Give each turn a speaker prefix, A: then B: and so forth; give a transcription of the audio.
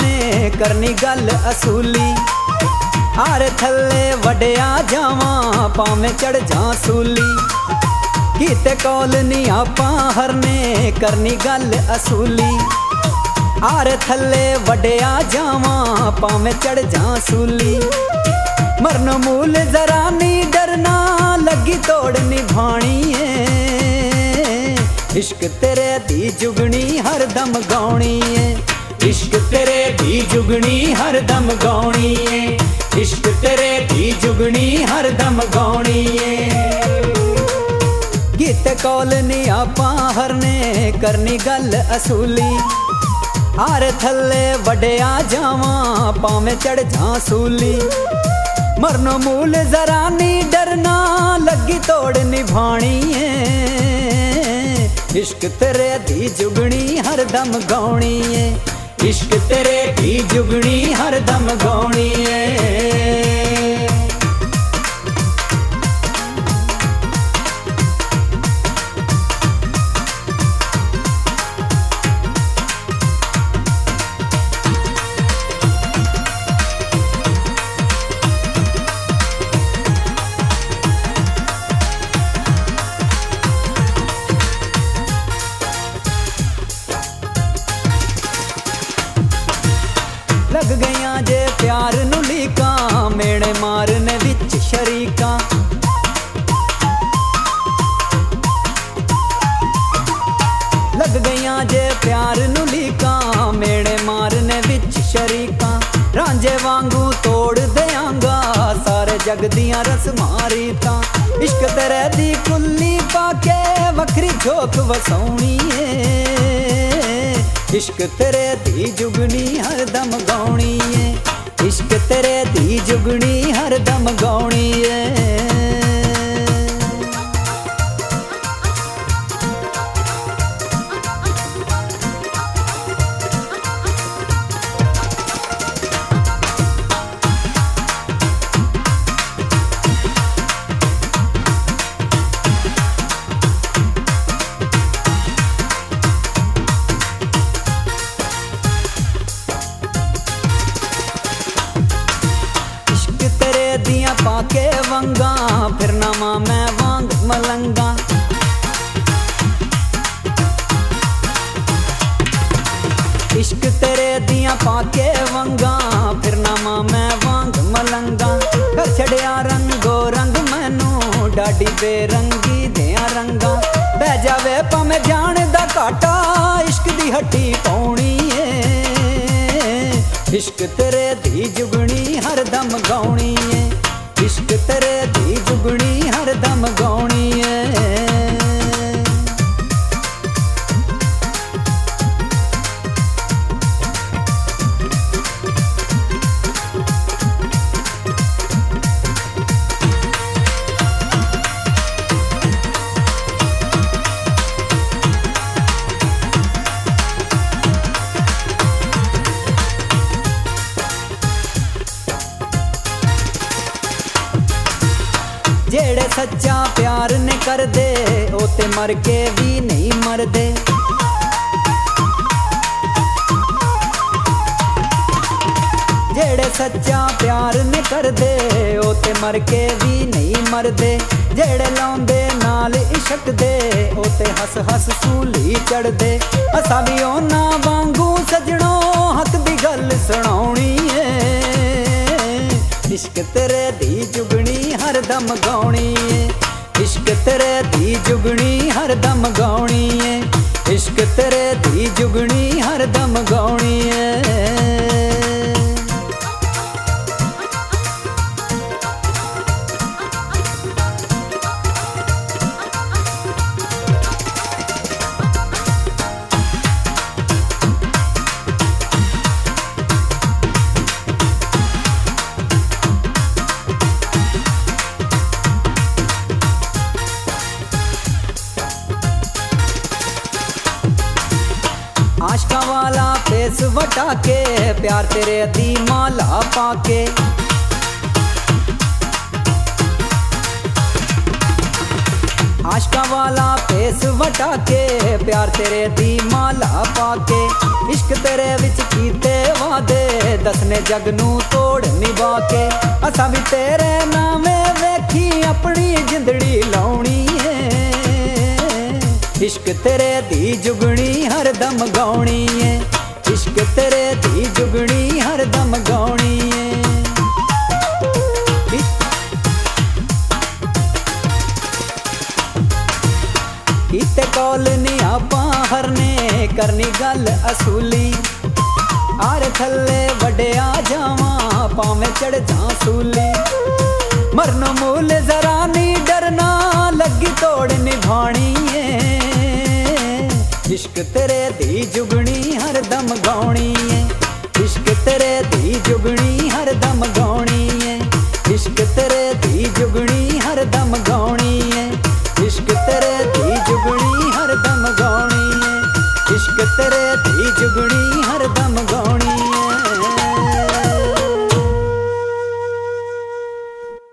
A: ने करनी गल असूली। आरे थल्ले वड्या जावां भावें चढ़ जा सूली। कीते कौल नी आपां हरने करनी गल असूली। आरे थल्ले वड्या जावां भावें चढ़ जा सूली। मरन मूल जरा नी डरना लगी तोड़ निभानी है। इश्क तेरे दी जुगनी हरदम गाउणी है। इश्क तेरे दी जुगनी हरदम गाउणी है। इश्क तेरे दी जुगनी हरदम गाउणी है। गीत कौल नी आपां हरने करनी गल असूली। आरे थल्ले वड्या जावां भावें चढ़ जा सूली। मरनो मूल जरा नी डरना लगी तोड़ निभानी है। इश्क तेरे दी जुगनी हरदम गाउणी है। इश्क तेरे दी जुगनी हरदम गाउणी है। लग गईयां जे प्यार नू लीकां मेणे मारने विच शरीकां। लग गईयां जे प्यार नू लीकां मेणे मारने विच शरीकां। रांझे वांगू तोड़ देआंगा सारे जग दियां रस्मां रीतां। इश्क तेरे दी कुल्ली पाके वखरी झोंक वसाउणी है। इश्क तेरे दी जुगनी हरदम गाउणी है। इश्क तेरे दी जुगनी हरदम गाउणी है। दियां पाके वंगा फिर नामा मैं वांग मलंगा। इश्क तेरे दियां पाके वंगा फिर नामा मैं वांग मलंगा। कर छड़िया रंगो रंग मैनू डाडी बेरंगी दियां रंगा। बह जावे भावें जान दा घाटा इश्क दी हट्टी पौनी है। इश्क तेरे दी जुगनी हरदम गाउणी है। इश्क तेरे दी जुगनी हरदम गाउणी है। जेड़े सच्चा प्यार ने कर दे ओ ते मर के भी नहीं मरदे। जेड़े सच्चा प्यार ने कर दे ओ ते मर के भी नहीं मरदे। जेड़े लाउंदे नाल इश्क दे ओ ते हस हस सूली चढ़ दे। असां भी ओना वांगू सजणो हक दी गल सुनाउणी है। इश्क तेरे दी जुगनी हरदम गाउणी है। इश्क तेरे दी जुगनी हरदम गाउणी है। इश्क तेरे दी जुगनी हरदम गाउणी है। आशका वाला फेस वटा के प्यार तेरे दी माला पाके। आशका वाला फेस वटा के प्यार तेरे दी माला पाके। इश्क तेरे विच कीते वादे दसने जग नू तोड़ निभा के असां भी तेरे नामे वेखी अपनी जिंदड़ी लाउणी है। इश्क तेरे दी जुगनी हर दम गाउणी है, इश्क तेरे दी जुगनी हर दम गाउणी है। कीते कॉल नी आपां हरने करनी गल असूली, आरे थल्ले वड्या जावां पावें चढ़ जां सूली। मरनो मूल जरा नी डरना लगी तोड़ निभानी है। इश्क तेरे दी जुगनी हर दम गाउणी है, इश्क तेरे दी जुगनी हर दम गाउणी है। इश्क तेरे दी जुगनी हर दम गाउणी है, इश्क तेरे दी जुगनी हर दम गाउणी है। इश्क तेरे दी जुगनी